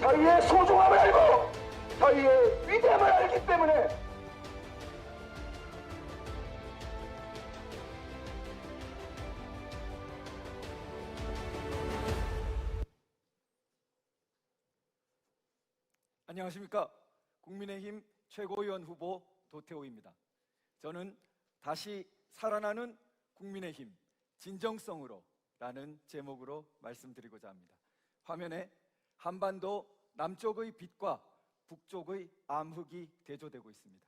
저희의 소중함을 알고 저희의 위대함을 알기 때문에 안녕하십니까. 국민의힘 최고위원 후보 도태우입니다. 저는 다시 살아나는 국민의힘 진정성으로 라는 제목으로 말씀드리고자 합니다. 화면에 한반도 남쪽의 빛과 북쪽의 암흑이 대조되고 있습니다.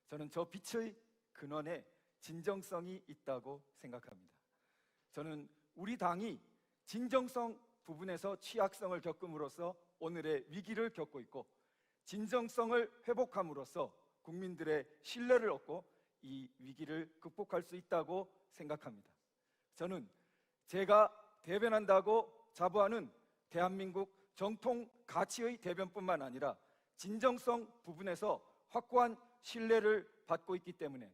저는 저 빛의 근원에 진정성이 있다고 생각합니다. 저는 우리 당이 진정성 부분에서 취약성을 겪음으로써 오늘의 위기를 겪고 있고, 진정성을 회복함으로써 국민들의 신뢰를 얻고 이 위기를 극복할 수 있다고 생각합니다. 저는 제가 대변한다고 자부하는 대한민국 정통 가치의 대변뿐만 아니라 진정성 부분에서 확고한 신뢰를 받고 있기 때문에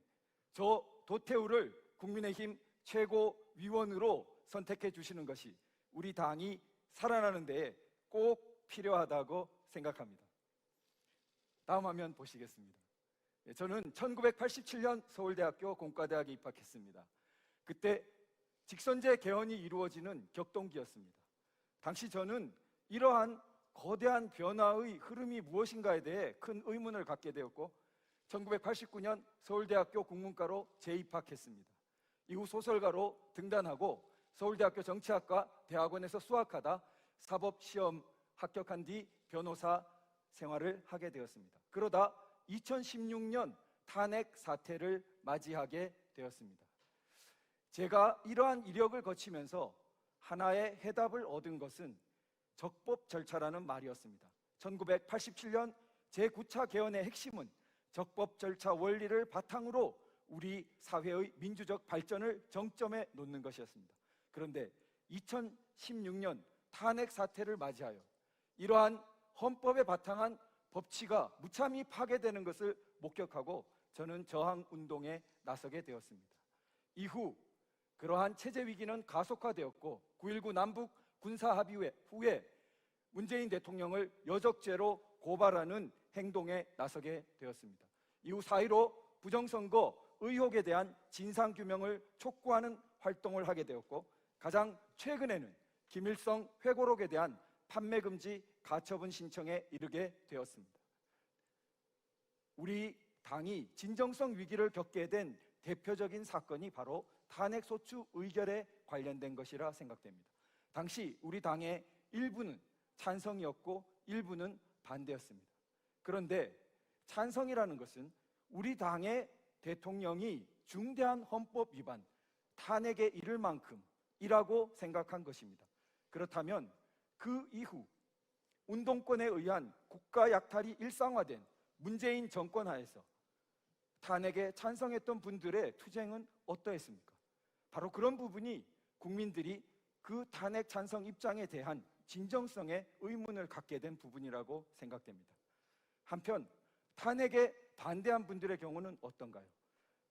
저 도태우를 국민의힘 최고위원으로 선택해 주시는 것이 우리 당이 살아나는 데에 꼭 필요하다고 생각합니다. 다음 화면 보시겠습니다. 저는 1987년 서울대학교 공과대학에 입학했습니다. 그때 직선제 개헌이 이루어지는 격동기였습니다. 당시 저는 이러한 거대한 변화의 흐름이 무엇인가에 대해 큰 의문을 갖게 되었고, 1989년 서울대학교 국문과로 재입학했습니다. 이후 소설가로 등단하고 서울대학교 정치학과 대학원에서 수학하다 사법시험 합격한 뒤 변호사 생활을 하게 되었습니다. 그러다 2016년 탄핵 사태를 맞이하게 되었습니다. 제가 이러한 이력을 거치면서 하나의 해답을 얻은 것은 적법 절차라는 말이었습니다. 1987년 제9차 개헌의 핵심은 적법 절차 원리를 바탕으로 우리 사회의 민주적 발전을 정점에 놓는 것이었습니다. 그런데 2016년 탄핵 사태를 맞이하여 이러한 헌법에 바탕한 법치가 무참히 파괴되는 것을 목격하고 저는 저항 운동에 나서게 되었습니다. 이후 그러한 체제 위기는 가속화되었고 9.19 남북 군사 합의 후에 문재인 대통령을 여적죄로 고발하는 행동에 나서게 되었습니다. 이후 4.15 부정선거 의혹에 대한 진상규명을 촉구하는 활동을 하게 되었고, 가장 최근에는 김일성 회고록에 대한 판매금지 가처분 신청에 이르게 되었습니다. 우리 당이 진정성 위기를 겪게 된 대표적인 사건이 바로 탄핵소추 의결에 관련된 것이라 생각됩니다. 당시 우리 당의 일부는 찬성이었고 일부는 반대였습니다. 그런데 찬성이라는 것은 우리 당의 대통령이 중대한 헌법 위반, 탄핵에 이를 만큼이라고 생각한 것입니다. 그렇다면 그 이후 운동권에 의한 국가 약탈이 일상화된 문재인 정권 하에서 탄핵에 찬성했던 분들의 투쟁은 어떠했습니까? 바로 그런 부분이 국민들이 그 탄핵 찬성 입장에 대한 진정성에 의문을 갖게 된 부분이라고 생각됩니다. 한편 탄핵에 반대한 분들의 경우는 어떤가요?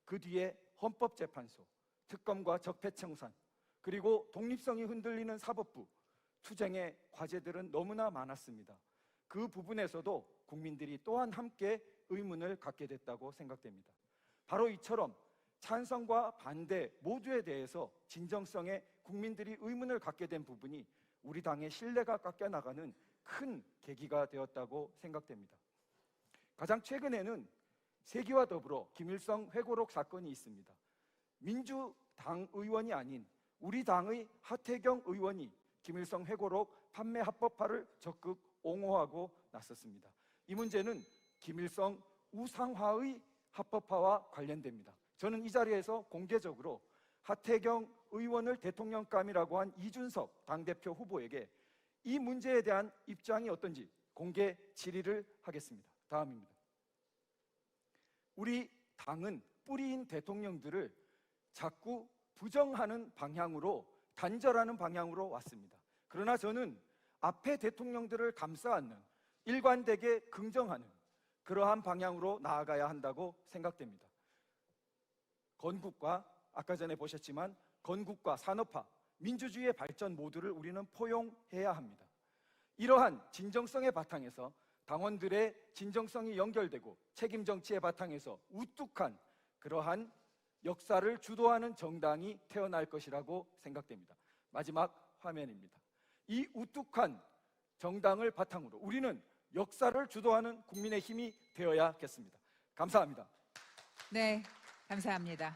그 뒤에 헌법재판소, 특검과 적폐청산, 그리고 독립성이 흔들리는 사법부, 투쟁의 과제들은 너무나 많았습니다. 그 부분에서도 국민들이 또한 함께 의문을 갖게 됐다고 생각됩니다. 바로 이처럼 찬성과 반대 모두에 대해서 진정성에 국민들이 의문을 갖게 된 부분이 우리 당의 신뢰가 깎여나가는 큰 계기가 되었다고 생각됩니다. 가장 최근에는 세기와 더불어 김일성 회고록 사건이 있습니다. 민주당 의원이 아닌 우리 당의 하태경 의원이 김일성 회고록 판매 합법화를 적극 옹호하고 나섰습니다. 이 문제는 김일성 우상화의 합법화와 관련됩니다. 저는 이 자리에서 공개적으로 하태경 의원을 대통령감이라고 한 이준석 당대표 후보에게 이 문제에 대한 입장이 어떤지 공개 질의를 하겠습니다. 다음입니다. 우리 당은 뿌리인 대통령들을 자꾸 부정하는 방향으로, 단절하는 방향으로 왔습니다. 그러나 저는 앞에 대통령들을 감싸 안는, 일관되게 긍정하는 그러한 방향으로 나아가야 한다고 생각됩니다. 건국과, 아까 전에 보셨지만 건국과 산업화, 민주주의의 발전 모두를 우리는 포용해야 합니다. 이러한 진정성의 바탕에서 당원들의 진정성이 연결되고 책임 정치의 바탕에서 우뚝한 그러한 역사를 주도하는 정당이 태어날 것이라고 생각됩니다. 마지막 화면입니다. 이 우뚝한 정당을 바탕으로 우리는 역사를 주도하는 국민의 힘이 되어야겠습니다. 감사합니다. 네, 감사합니다.